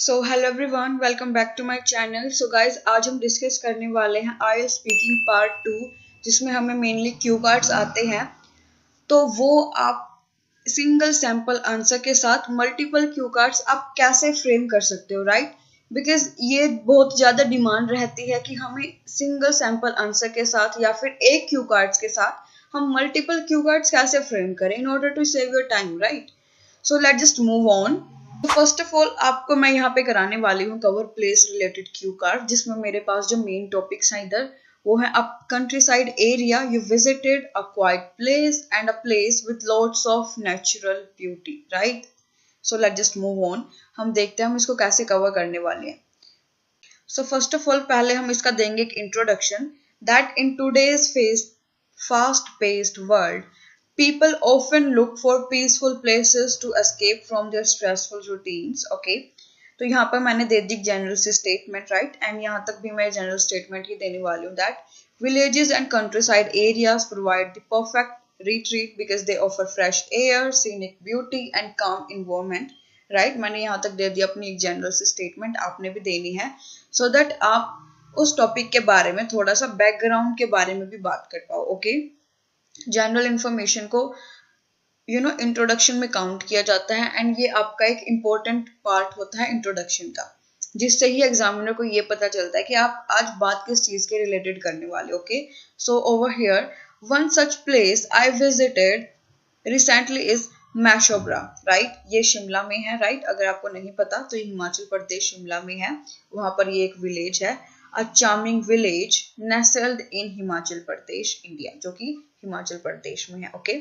So hello everyone, welcome back to my channel. So guys, आज हम discuss करने वाले हैं आईएलटीएस स्पीकिंग पार्ट 2, जिसमें हमें मेनली क्यू कार्ड्स आते हैं। तो वो आप सिंगल सैंपल आंसर के साथ मल्टीपल क्यू कार्ड्स आप कैसे फ्रेम कर सकते हो, राइट? बिकॉज ये बहुत ज़्यादा डिमांड रहती है कि हमें सिंगल सैंपल आंसर के साथ या फिर एक क्यू कार्ड्स के साथ हम मल्टीपल क्यू कार्ड्स कैसे फ्रेम करें in order to save your time, right? So let just move on. First of all आपको मैं यहाँ पे कराने वाली हूँ cover place related cue card, जिसमें मेरे पास जो मेन टॉपिक्स हैं इधर वो है a country side area you visited, a quite place and a place with lots of natural beauty, right? So let just move on. हम देखते हैं हम इसको कैसे कवर करने वाले हैं। सो फर्स्ट ऑफ ऑल पहले हम इसका देंगे एक introduction that in today's fast paced world, people often look for peaceful places to escape from their stressful routines. Okay, तो यहाँ पर मैंने दे दी जनरल सी स्टेटमेंट, राइट? एंड यहाँ तक भी मैं जनरल स्टेटमेंट ही देने वाली हूँ that villages and countryside areas provide the perfect retreat because they offer fresh air, scenic beauty and calm environment. Right, मैंने यहाँ तक दे दी अपनी एक जनरल सी स्टेटमेंट, आपने भी देनी है सो दैट आप उस टॉपिक के बारे में थोड़ा सा बैकग्राउंड के बारे में भी बात कर पाओ। ओके, जनरल इंफॉर्मेशन को इंट्रोडक्शन में काउंट किया जाता है एंड ये आपका एक इम्पोर्टेंट पार्ट होता है इंट्रोडक्शन का, जिससे ही एग्जामिनर को ये पता चलता है कि आप आज बात किस चीज के रिलेटेड करने वाले। Okay, so over here one such place I visited recently is Mashobra, right? ये शिमला में है, राइट? अगर आपको नहीं पता तो ये हिमाचल प्रदेश शिमला में है। वहां पर ये एक विलेज है, अ चार्मिंग विलेज नेस्टल्ड इन हिमाचल प्रदेश इंडिया, जो कि हिमाचल प्रदेश में है। ओके,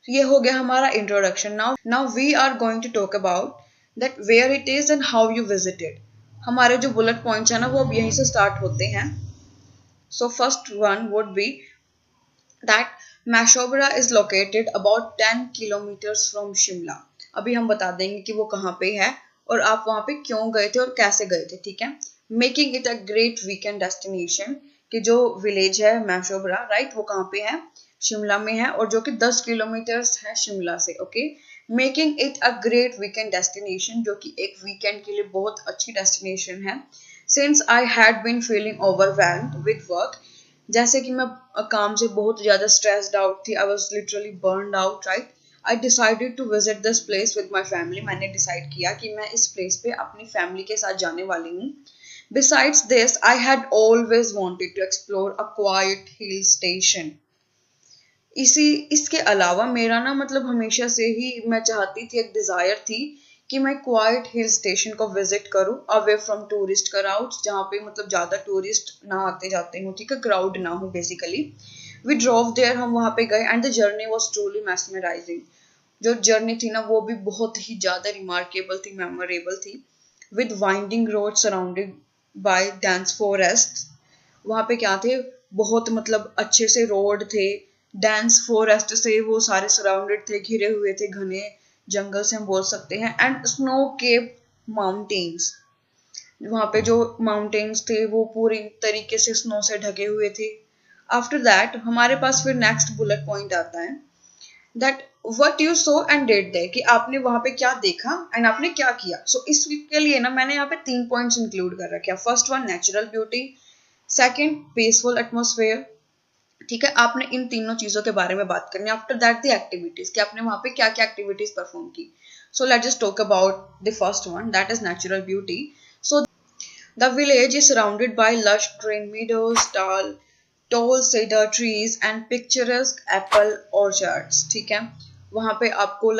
ये हो गया हमारा introduction. Now we are going to talk about that where it is and how you visited. हमारे जो बुलेट पॉइंट्स है ना वो अब यहीं से स्टार्ट होते हैं। So first one would be that Mashobra is located about 10 kilometres from Shimla. अभी हम बता देंगे कि वो कहाँ पे है और आप वहां पे क्यों गए थे और कैसे गए थे, ठीक है? Making it a great weekend destination, कि जो विलेज है मैशोबरा, राइट, वो कहाँ पे है? शिमला में है, और जो कि 10 किलोमीटर्स है शिमला से। Okay, making it a great weekend destination, जो कि एक वीकेंड के लिए बहुत अच्छी डेस्टिनेशन है। Since I had been feeling overwhelmed with work, जैसे कि मैं काम से बहुत ज्यादा स्ट्रेस्ड आउट थी, I was literally burned out, right? I decided to visit this place with my family. मैंने डिसाइड किया कि मैं इस प्लेस पे अपनी फैमिली के साथ जाने वाली हूँ। Besides this, I had always wanted to explore a quiet hill station. इसके अलावा मेरा ना मतलब हमेशा से ही मैं चाहती थी, एक डिजायर थी कि मैं क्वाइट हिल स्टेशन को विजिट करूं अवे फ्रॉम टूरिस्ट क्राउड्स, जहाँ पे मतलब ज्यादा टूरिस्ट ना आते जाते हो, ठीक है, क्राउड ना हो बेसिकली। वी ड्रोव देयर, हम वहां पे गए and the journey was truly mesmerising. जो जर्नी थी ना वो भी बहुत ही ज्यादा रिमार्केबल थी, मेमोरेबल थी। With winding road surrounded by dense forest. वहां पे क्या थे, बहुत मतलब अच्छे से रोड थे, डेंस फॉरेस्ट से वो सारे सराउंडेड थे, घिरे हुए थे, घने जंगल से हम बोल सकते हैं। एंड स्नो केप माउंटेन्स, वहां पे जो माउंटेन्स थे वो पूरी तरीके से स्नो से ढके हुए थे। आफ्टर दैट हमारे पास फिर नेक्स्ट बुलेट पॉइंट आता है that what you saw and did there, कि आपने वहां पे क्या देखा एंड आपने क्या किया। सो इसके लिए ना मैंने यहाँ पे 3 पॉइंट्स इंक्लूड कर रखे हैं। First one natural beauty, second peaceful atmosphere, ठीक है? आपने इन तीनों चीजों के बारे में बात करनी है। आफ्टर दैट द एक्टिविटीज, कि आपने वहां पे क्या क्या एक्टिविटीज परफॉर्म की। So let's just talk about the first one that is natural beauty. So the village is surrounded by lush green meadows, tall cedar trees and picturesque apple orchards, ठीक है? वहां पे आपको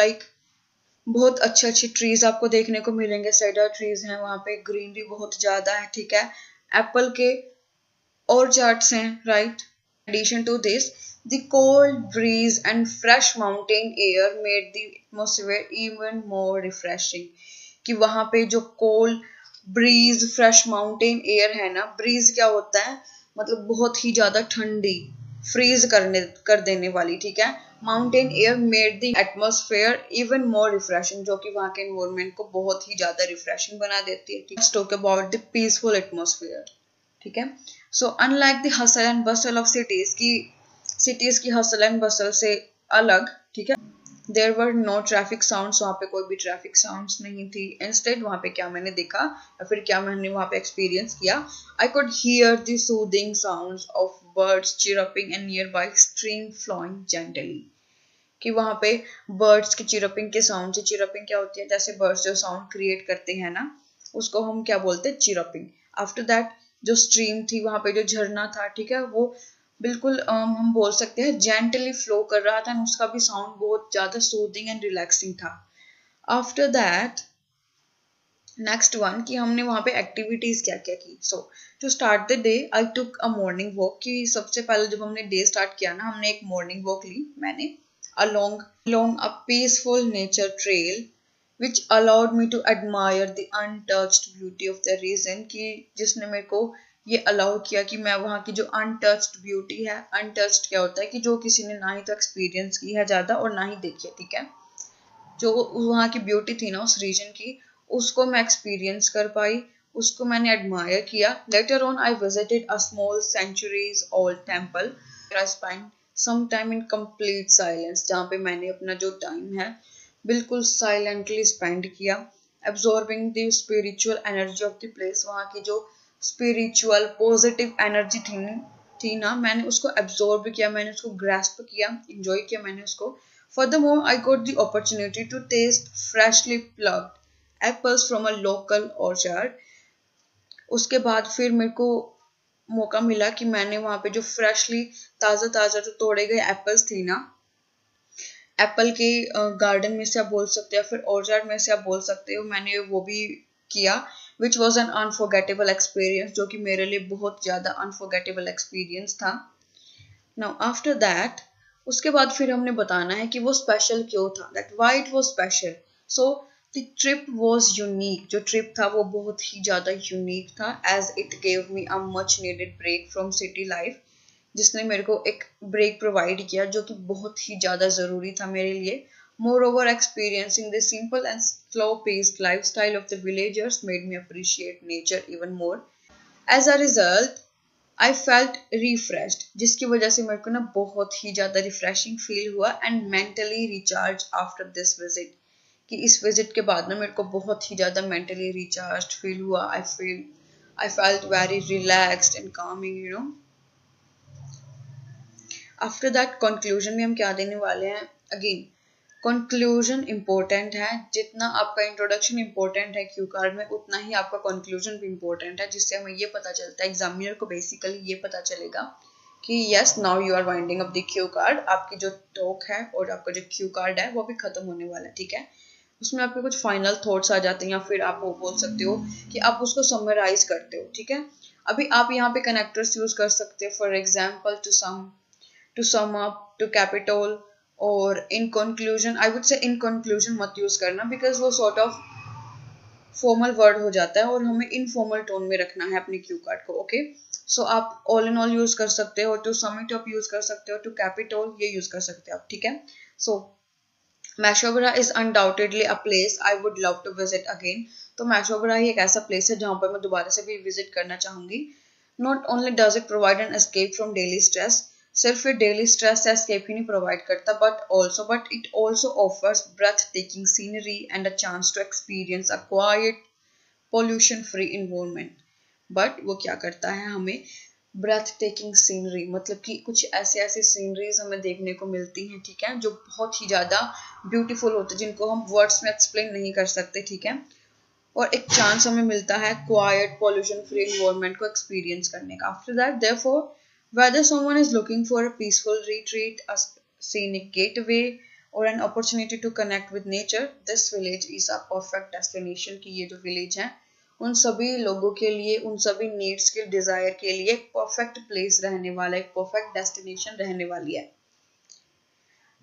बहुत अच्छे अच्छे ट्रीज आपको देखने को मिलेंगे, सेडर ट्रीज हैं वहां पे, ग्रीनरी बहुत ज्यादा है, ठीक है? एप्पल के orchards हैं, right? Addition to this, the cold breeze and fresh mountain air made the atmosphere even more refreshing, कि वहां पे जो cold bridge fresh mountain air है ना, ब्रीज क्या होता है मतलब बहुत ही ज्यादा ठंडी, फ्रीज कर देने वाली, ठीक है? Mountain air made the atmosphere even more refreshing, जो कि वहां के एनवायरनमेंट को बहुत ही ज्यादा रिफ्रेशिंग बना देती है। Let's talk about the peaceful atmosphere, ठीक है? So unlike the hustle and bustle of cities की हसल एंड बसल से अलग, ठीक है, there were no traffic sounds, वहाँ पे कोई भी ट्रैफिक साउंड्स नहीं थी। इंस्टेड वहाँ पे क्या मैंने देखा या फिर क्या मैंने वहाँ पे एक्सपीरियंस किया, I could hear the soothing sounds of birds chirping and nearby stream flowing gently. कि वहाँ पे बर्ड्स की चिरपिंग के साउंड से, चिरपिंग क्या होती है, जैसे बर्ड्स जो साउंड क्रिएट करते हैं ना, उसको हम क्या बोलते हैं, चिरपिंग। आफ्टर दैट जो स्ट्रीम थी, वहाँ पे जो झरना था, ठीक है, वो बिल्कुल हम बोल सकते हैं जेंटली फ्लो कर रहा था, उसका भी साउंड बहुत ज्यादा सूदिंग एंड रिलैक्सिंग था। आफ्टर दैट नेक्स्ट वन कि हमने वहाँ पे एक्टिविटीज क्या क्या की। So to start the day I took a morning walk. कि सबसे पहले जब हमने डे स्टार्ट किया ना, हमने एक मॉर्निंग वॉक ली मैंने along a peaceful nature trail which allowed me to admire the untouched beauty of the region। कि जिसने मेरे को ये अलाउ किया कि मैं वहाँ की जो अनटच्ड ब्यूटी है, अनटच्ड क्या होता है कि जो किसी ने ना ही तो एक्सपीरियंस की है ज्यादा और ना ही देखी है, ठीक है, जो वहाँ की ब्यूटी थी ना उस रीजन की, उसको मैं एक्सपीरियंस कर पाई, उसको मैंने एडमायर किया। Later on I visited a small centuries old temple. I spend some time in complete silence, जहाँ पे मैंने अपना जो टाइम है बिल्कुल साइलेंटली स्पेंड किया, absorbing the spiritual energy of the place. वहाँ की जो स्पिरिचुअल पॉजिटिव एनर्जी थी ना, मैंने उसको एब्जॉर्ब किया, मैंने उसको ग्रास्प किया, इंजॉय किया मैंने उसको। Furthermore, I got the opportunity to taste freshly plucked apples from a local orchard। उसके बाद फिर मेरे को मौका मिला कि मैंने वहाँ पे जो फ्रेशली ताज़ा ताज़ा जो तोड़े गए एप्पल्स थी ना, एप्पल के गार्डन में से आप बोल सकते हो, फिर ऑर्चार्ड में से आप बोल सकते हो, मैंने वो भी किया। Which was an unforgettable experience, जो कि मेरे लिए बहुत ज़्यादा अनफॉरगेटेबल एक्सपीरियंस था। नाउ आफ्टर दैट उसके बाद फिर हमने बताना है कि वो स्पेशल क्यों था, that why it was special. So the trip was unique. जो ट्रिप था वो बहुत ही ज़्यादा यूनिक था, as it gave me a much needed break from city life. जिसने मेरे को एक ब्रेक प्रोवाइड किया जो कि बहुत ही ज़्यादा ज़रूरी था मेरे लिए। Moreover experiencing the simple and slow paced lifestyle of the villagers made me appreciate nature even more. As a result I felt refreshed, जिसकी वजह से मेरे को ना बहुत ही ज़्यादा रिफ्रेशिंग फील हुआ and mentally recharge after this visit. कि इस विजिट के बाद ना मेरे को बहुत ही ज़्यादा मेंटली रिचार्ज फील हुआ। I felt very relaxed and Kameng, you know. After that conclusion में हम क्या देने वाले हैं, अगेन कंक्लूजन इंपॉर्टेंट है। जितना आपका इंट्रोडक्शन इंपॉर्टेंट है क्यू कार्ड में, उतना ही आपका कंक्लूजन भी इंपॉर्टेंट है, जिससे हमें ये पता चलता है, एग्जामिनर को बेसिकली ये पता चलेगा कि yes now you are winding up the cue card. आपकी जो टॉक है और आपका जो क्यू कार्ड है वो भी खत्म होने वाला है, ठीक है। उसमें आपके कुछ फाइनल थॉट्स आ जाते हैं, या फिर आप वो बोल सकते हो कि आप उसको समराइज करते हो, ठीक है। अभी आप यहाँ पे कनेक्टर्स यूज कर सकते हो, for example to sum up, to capital, और in conclusion। I would say in conclusion मत यूज करना, because वो sort of फॉर्मल वर्ड हो जाता है और हमें इनफॉर्मल टोन में रखना है अपने क्यू कार्ड को, ओके। सो आप ऑल इन ऑल यूज कर सकते हो, to sum it up use कर सकते हो, टू कैपिटल ये यूज कर सकते हो आप, ठीक है। So Mashobra is undoubtedly a place I would love to visit again. तो मैशोबरा ही एक ऐसा प्लेस है जहाँ पर मैं दोबारा से भी विजिट करना चाहूंगी। Not only does it provide an escape from daily stress, सिर्फ ये डेली स्ट्रेस से एस्केप ही नहीं प्रोवाइड करता, but it also offers breathtaking scenery and a chance to experience a quiet pollution free environment. But वो क्या करता है, हमें ब्रेथ टेकिंग सीनरी, मतलब कि कुछ ऐसे ऐसे सीनरीज हमें देखने को मिलती हैं, ठीक है, जो बहुत ही ज़्यादा ब्यूटीफुल होते हैं, जिनको हम वर्ड्स में एक्सप्लेन नहीं कर सकते, ठीक है। और एक चांस हमें मिलता है क्वाइट पॉल्यूशन फ्री इन्वायरमेंट को एक्सपीरियंस करने का। After that therefore whether someone is looking for a peaceful retreat, a scenic gateway, or an opportunity to connect with nature, this village is a perfect destination। कि ये जो village है उन सभी लोगों के लिए, उन सभी नीड्स के डिजायर के लिए एक परफेक्ट प्लेस रहने वाला, एक परफेक्ट डेस्टिनेशन रहने वाली है।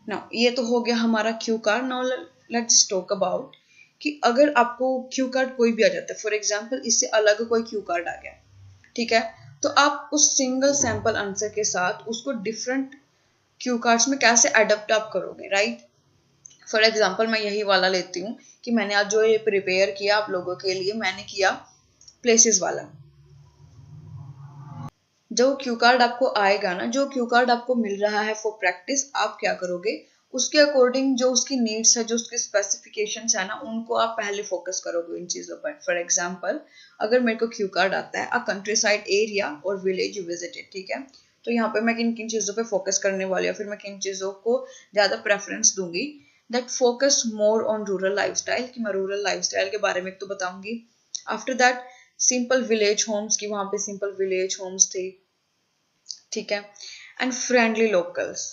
नाउ ये तो हो गया हमारा Q card. Now let's talk about कि अगर आपको क्यू कार्ड कोई भी आ जाता है, फॉर एग्जाम्पल इससे अलग कोई क्यू कार्ड आ गया, ठीक है, तो आप उस सिंगल सैंपल आंसर के साथ उसको डिफरेंट क्यू कार्ड्स में कैसे अडप्ट आप करोगे, राइट। फॉर एग्जांपल मैं यही वाला लेती हूँ कि मैंने आज जो ये प्रिपेयर किया आप लोगों के लिए, मैंने किया प्लेसेस वाला। जो क्यू कार्ड आपको आएगा ना, जो क्यू कार्ड आपको मिल रहा है फॉर प्रैक्टिस, आप क्या करोगे, उसके अकॉर्डिंग जो उसकी नीड्स है, जो उसकी स्पेसिफिकेशंस है ना, उनको आप पहले फोकस करोगे इन चीज़ों पर। फॉर एग्जांपल, अगर मेरे को क्यू कार्ड आता है अ कंट्री साइड एरिया और विलेज विजिटेड, ठीक है, तो यहाँ पे मैं किन किन चीज़ों पे फोकस करने वाली हूँ, फिर मैं किन चीज़ों को ज़्यादा प्रेफरेंस दूंगी। That focus more on rural lifestyle, कि मैं रूरल लाइफस्टाइल के बारे में एक तो बताऊंगी। After that simple village homes, की वहाँ पे सिंपल विलेज होम्स थे, ठीक है, एंड फ्रेंडली लोकल्स,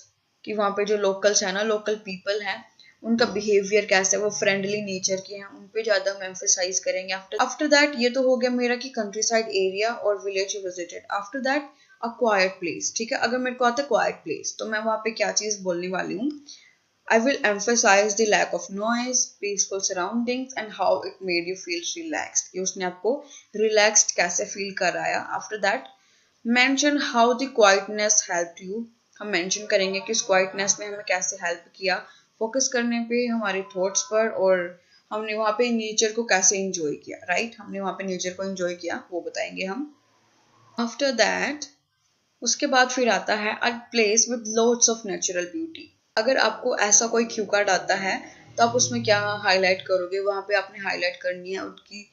कि वहाँ पे जो लोकल्स है ना, लोकल पीपल हैं, उनका बिहेवियर कैसा है, वो फ्रेंडली नेचर के हैं, उन पे ज़्यादा हम एम्फेसाइज करेंगे। आफ्टर दैट ये तो हो गया मेरा कि कंट्री साइड एरिया और village visited. After that a quite place, ठीक है, अगर मेरे को आता है क्वाइट प्लेस, तो मैं वहाँ पे क्या चीज़ बोलने वाली हूँ। I will emphasize the lack of noise, peaceful surroundings and how it made you feel relaxed. कि उसने आपको relaxed कैसे feel कराया. After that, mention how the quietness helped you. हम mention करेंगे कि इस quietness ने हमें कैसे help किया, focus करने पे, हमारे thoughts पर, और हमने वहाँ पे nature को कैसे enjoy किया, right? हमने वहाँ पे nature को enjoy किया, वो बताएंगे हम. After that, उसके बाद फिर आता है a place with lots of natural beauty. अगर आपको ऐसा कोई क्यू कार्ड आता है तो आप उसमें क्या हाईलाइट करोगे, वहां पे आपने हाईलाइट करनी है उनकी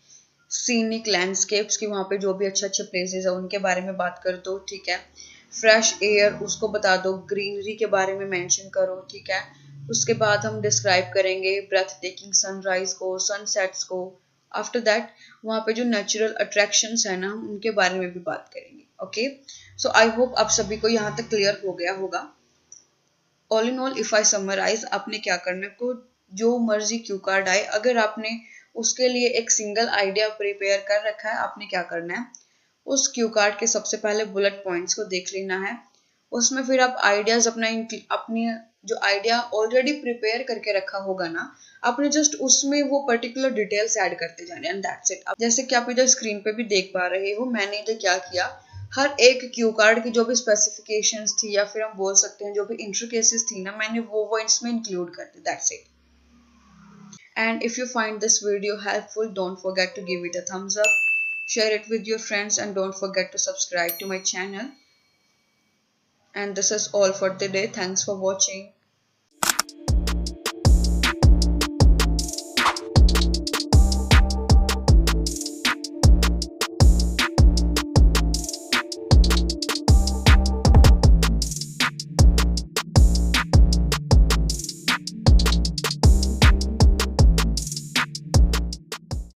सीनिक लैंडस्केप्स, की वहां पे जो भी अच्छे अच्छे प्लेसेस है उनके बारे में बात कर दो, ठीक है। फ्रेश एयर उसको बता दो, ग्रीनरी के बारे में मेंशन करो, ठीक है। उसके बाद हम डिस्क्राइब करेंगे ब्रेथ टेकिंग सनराइज को, सनसेट्स को। आफ्टर दैट वहाँ पे जो नेचुरल अट्रैक्शंस है ना, हम उनके बारे में भी बात करेंगे। ओके, सो आई होप आप सभी को यहाँ तक क्लियर हो गया होगा। All in all if I summarise, आपने क्या करना है, को जो मर्जी क्यू कार्ड आए, अगर आपने उसके लिए एक सिंगल आइडिया प्रिपेयर कर रखा है, आपने क्या करना है, उस क्यू कार्ड के सबसे पहले बुलेट पॉइंट्स को देख लेना है। उसमें फिर आप आइडियाज अपने जो आइडिया ऑलरेडी प्रिपेयर करके रखा होगा ना, आपने जस्ट उसमें वो पर्टिकुलर डिटेल्स ऐड करते जाने, एंड दैट्स इट। जैसे कि आप इधर स्क्रीन पे भी देख पा रहे हो, मैंने इधर क्या किया, हर एक क्यू कार्ड की जो भी स्पेसिफिकेशंस थी, या फिर हम बोल सकते हैं जो भी इंटरकेसेस थी ना, मैंने वो इसमें इंक्लूड कर दी, that's it. And if you find this video helpful, don't forget to give it a thumbs up, share it with your friends, and don't forget to subscribe to my channel. And this is all for today. Thanks for watching.